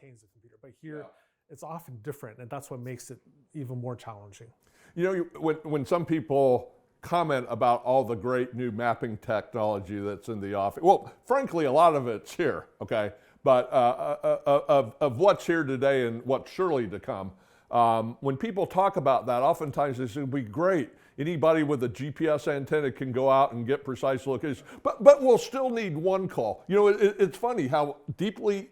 obtains the computer. But here, it's often different, and that's what makes it even more challenging. When some people comment about all the great new mapping technology that's in the office, well, frankly, a lot of it's here, okay? But of what's here today and what's surely to come, when people talk about that, oftentimes they say, it'll be great. Anybody with a GPS antenna can go out and get precise locations, but we'll still need one call. It's funny how deeply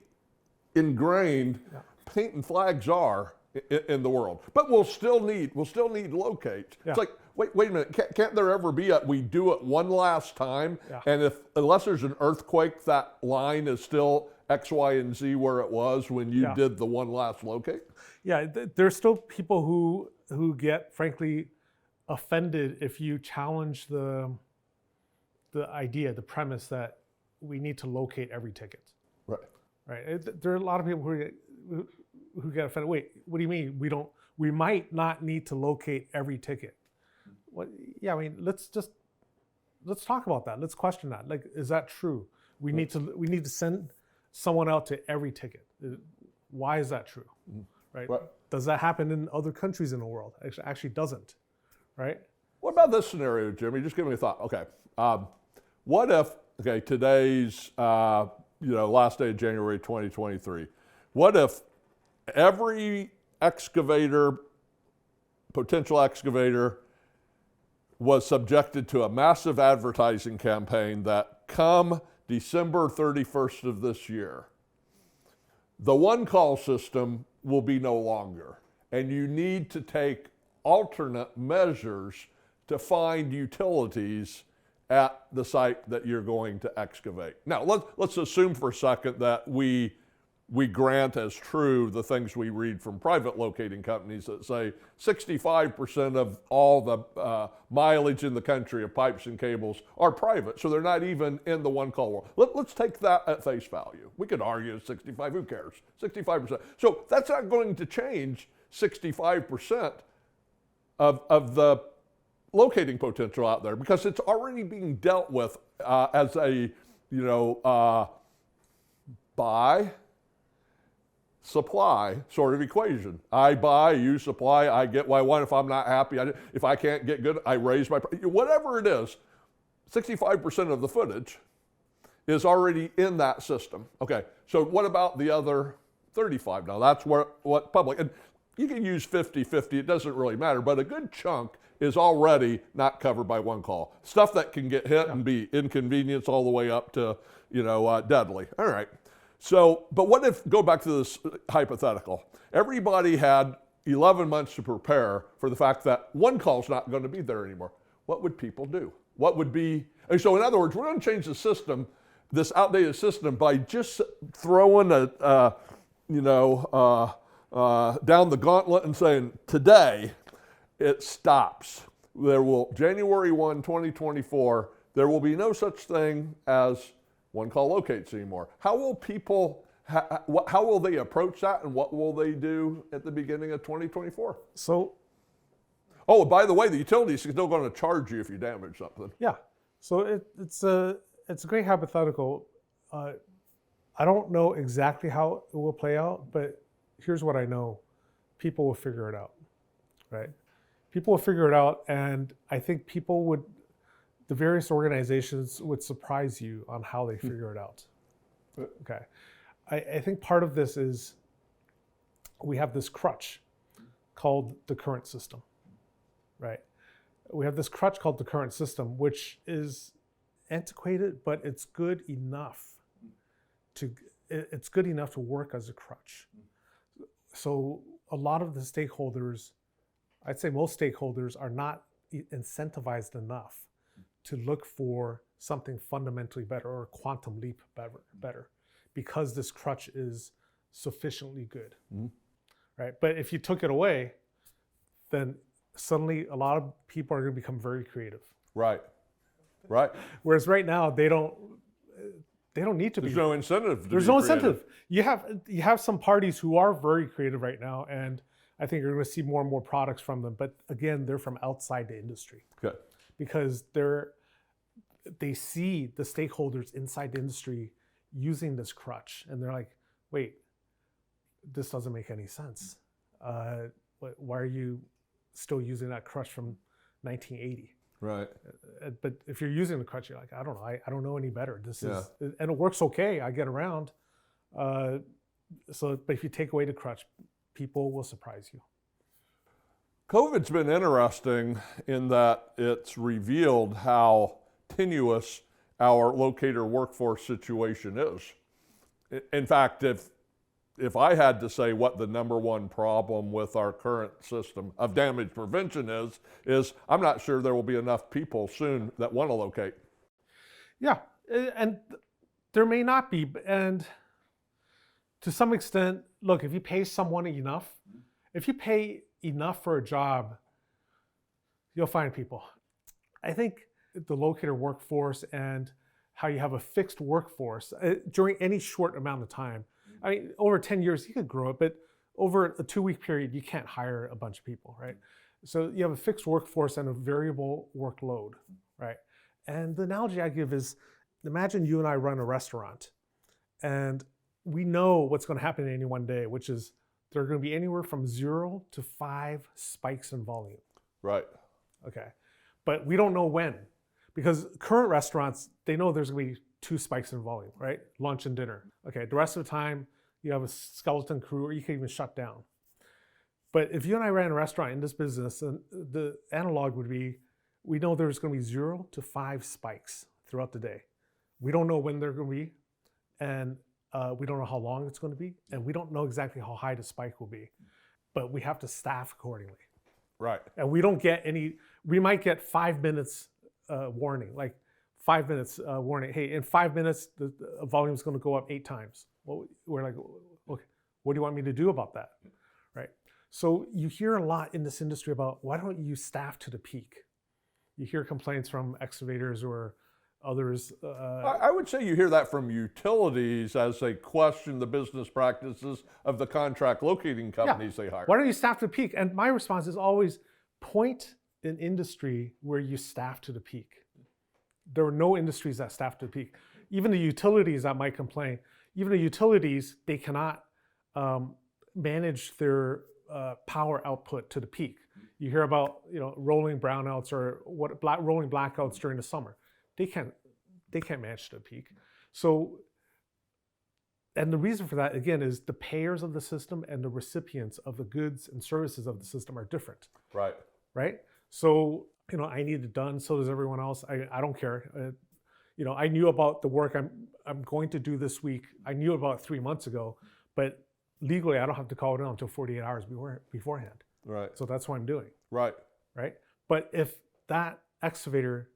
ingrained paint and flags are in the world, but we'll still need locate. It's like, wait a minute, can't there ever be we do it one last time, and unless there's an earthquake, that line is still X, Y, and Z where it was when you did the one last locate? Yeah, there's still people who get, frankly, offended if you challenge the idea, the premise that we need to locate every ticket. Right. There are a lot of people who get offended. Wait, what do you mean we might not need to locate every ticket? What? Yeah, I mean, let's talk about that. Let's question that. Like, is that true? We need to send someone out to every ticket. Why is that true? Right? Does that happen in other countries in the world? Actually doesn't. Right? What about this scenario, Jimmy? Just give me a thought. Okay. What if, today's last day of January 2023, what if every potential excavator was subjected to a massive advertising campaign that come December 31st of this year, the one call system will be no longer, and you need to take alternate measures to find utilities at the site that you're going to excavate. Now, let's assume for a second that we grant as true the things we read from private locating companies that say 65% of all the mileage in the country of pipes and cables are private, so they're not even in the one call world. Let's take that at face value. We could argue it's 65, who cares? 65%. So that's not going to change 65% of the locating potential out there, because it's already being dealt with as a buy, supply sort of equation. I buy, you supply, I get what I want. If I'm not happy, if I can't get good, I raise my price. Whatever it is, 65% of the footage is already in that system. Okay, so what about the other 35? Now that's what public, and you can use 50-50, it doesn't really matter, but a good chunk is already not covered by one call. Stuff that can get hit and be inconvenience all the way up to, deadly. All right. So, but what if, go back to this hypothetical, everybody had 11 months to prepare for the fact that one call is not going to be there anymore. What would people do? What would be, and so in other words, we're going to change the system, this outdated system, by just throwing down the gauntlet and saying, today, it stops. January 1, 2024, there will be no such thing as one call locates anymore. How will people, how will they approach that, and what will they do at the beginning of 2024? So, by the way, the utilities are still going to charge you if you damage something. Yeah. So it's a great hypothetical. I don't know exactly how it will play out, but here's what I know. People will figure it out, right? People will figure it out, and I think the various organizations would surprise you on how they figure it out. Okay. I think part of this is we have this crutch called the current system, right? We have this crutch called the current system, which is antiquated, but it's good enough to work as a crutch. So a lot of the stakeholders, I'd say most stakeholders, are not incentivized enough to look for something fundamentally better or a quantum leap better because this crutch is sufficiently good, right? But if you took it away, then suddenly a lot of people are going to become very creative. Right. Whereas right now they don't need to be. There's no incentive. There's no incentive. You have some parties who are very creative right now, and I think you're going to see more and more products from them. But again, they're from outside the industry. Okay. Because they see the stakeholders inside the industry using this crutch, and they're like, wait, this doesn't make any sense. Why are you still using that crutch from 1980? Right. But if you're using the crutch, you're like, I don't know, I don't know any better. This Yeah. is, and it works okay. I get around. But if you take away the crutch, people will surprise you. COVID's been interesting in that it's revealed how tenuous our locator workforce situation is. In fact, if I had to say what the number one problem with our current system of damage prevention is I'm not sure there will be enough people soon that want to locate. Yeah, and there may not be. And to some extent, look, if you pay someone enough, if you pay enough for a job, you'll find people. I think the locator workforce and how you have a fixed workforce during any short amount of time. I mean, over 10 years, you could grow it, but over a 2-week period, you can't hire a bunch of people, right? So you have a fixed workforce and a variable workload, right? And the analogy I give is, imagine you and I run a restaurant, and we know what's going to happen in any one day, which is there are going to be anywhere from 0 to 5 spikes in volume. Right. Okay. But we don't know when, because current restaurants, they know there's going to be 2 spikes in volume, right? Lunch and dinner. Okay. The rest of the time, you have a skeleton crew, or you can even shut down. But if you and I ran a restaurant in this business, and the analog would be, we know there's going to be 0 to 5 spikes throughout the day. We don't know when they're going to be, and we don't know how long it's going to be, and we don't know exactly how high the spike will be. But we have to staff accordingly. Right. And we don't get any, we might get 5 minutes warning, like 5 minutes warning. Hey, in 5 minutes, the volume is going to go up 8 times. Well, we're like, okay, what do you want me to do about that? Right. So you hear a lot in this industry about, why don't you staff to the peak? You hear complaints from excavators or others. I would say you hear that from utilities as they question the business practices of the contract locating companies they hire. Why don't you staff to the peak? And my response is always, point an industry where you staff to the peak. There are no industries that staff to the peak. Even the utilities that might complain, even the utilities, they cannot manage their power output to the peak. You hear about rolling brownouts or rolling blackouts during the summer. They can't manage to the peak. So, and the reason for that again is the payers of the system and the recipients of the goods and services of the system are different. Right. Right. So I need it done. So does everyone else. I don't care. I knew about the work I'm going to do this week. I knew about 3 months ago, but legally I don't have to call it in until 48 hours beforehand. Right. So that's what I'm doing. Right. Right. But if that excavator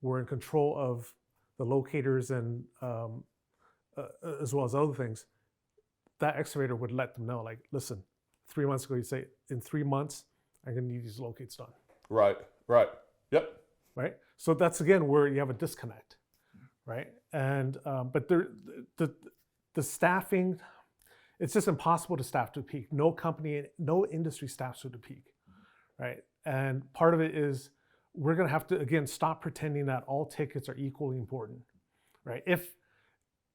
were in control of the locators and as well as other things, that excavator would let them know, like, listen, 3 months ago you say, in 3 months I'm going to need these locates done. Right. Right. Yep. Right. So that's again where you have a disconnect. Right. And but the staffing, it's just impossible to staff to the peak. No company, no industry staffs to the peak. Right. And part of it is we're going to have to, again, stop pretending that all tickets are equally important. Right.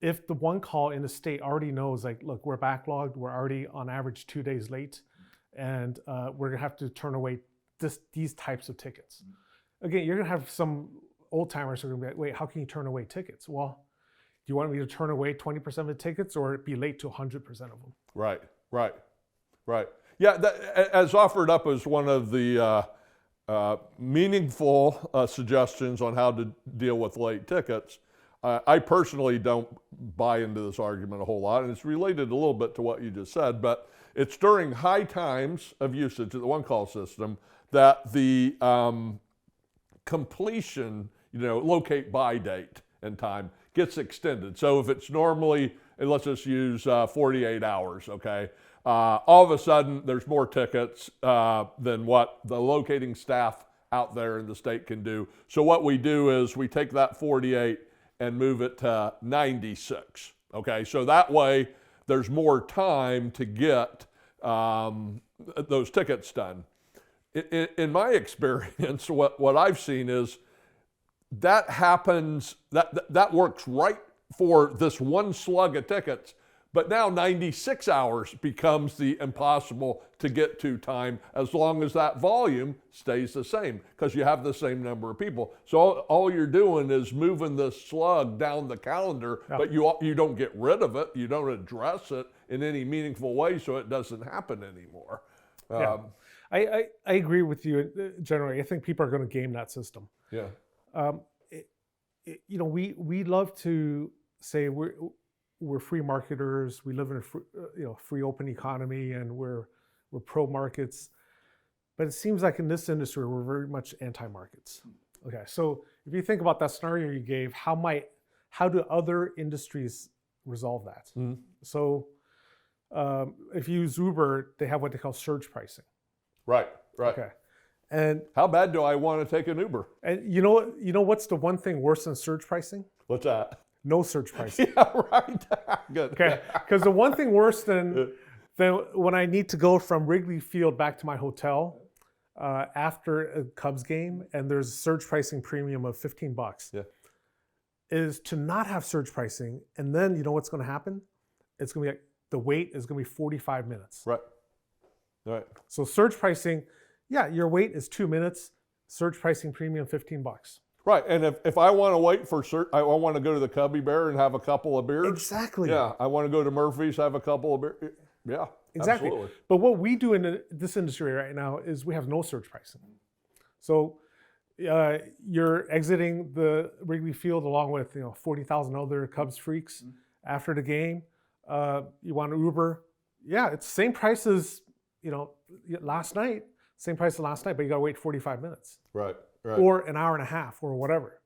If the one call in the state already knows, like, look, we're backlogged, we're already on average 2 days late, and we're going to have to turn away these types of tickets. Again, you're going to have some old timers who are going to be like, wait, how can you turn away tickets? Well, do you want me to turn away 20% of the tickets or be late to 100% of them? Right, right, right. Yeah, that, as offered up as one of the meaningful suggestions on how to deal with late tickets, I personally don't buy into this argument a whole lot, and it's related a little bit to what you just said, but it's during high times of usage of the one-call system that the completion, locate by date and time gets extended. So if it's normally, let's just use 48 hours, okay? All of a sudden, there's more tickets than what the locating staff out there in the state can do. So what we do is we take that 48 and move it to 96, okay? So that way, there's more time to get those tickets done. In my experience, what I've seen is that happens, that works right for this one slug of tickets, But now 96 hours becomes the impossible to get to time as long as that volume stays the same because you have the same number of people. So all you're doing is moving the slug down the calendar, but you don't get rid of it. You don't address it in any meaningful way so it doesn't happen anymore. I agree with you generally. I think people are going to game that system. Yeah. We love to say we're free marketers. We live in a free open economy, and we're pro markets. But it seems like in this industry we're very much anti-markets. Okay, so if you think about that scenario you gave, how do other industries resolve that? Mm-hmm. So if you use Uber, they have what they call surge pricing. Right. Okay. And how bad do I want to take an Uber? And you know what's the one thing worse than surge pricing? What's that? No surge pricing. Yeah, right. Good. Okay. Because the one thing worse than when I need to go from Wrigley Field back to my hotel after a Cubs game and there's a surge pricing premium of $15, is to not have surge pricing, and then you know what's going to happen? It's going to be the wait is going to be 45 minutes. Right. Right. So surge pricing, your wait is 2 minutes. Surge pricing premium $15. Right, and if I want to wait for I want to go to the Cubby Bear and have a couple of beers. Exactly. Yeah, I want to go to Murphy's, have a couple of beers. Yeah, exactly. Absolutely. But what we do in this industry right now is we have no surge pricing. So you're exiting the Wrigley Field along with 40,000 other Cubs freaks after the game. You want to Uber? Yeah, it's the same price as last night. Same price as last night, but you got to wait 45 minutes. Right. Right. Or an hour and a half or whatever.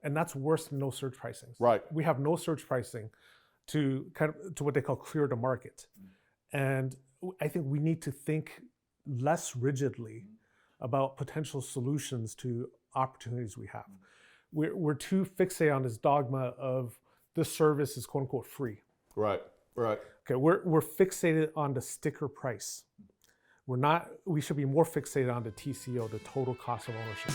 And that's worse than no surge pricing. Right. We have no surge pricing to what they call clear to market. And I think we need to think less rigidly about potential solutions to opportunities we have. We're too fixated on this dogma of this service is quote unquote free. Right. Right. Okay, we're fixated on the sticker price. We should be more fixated on the TCO, the total cost of ownership.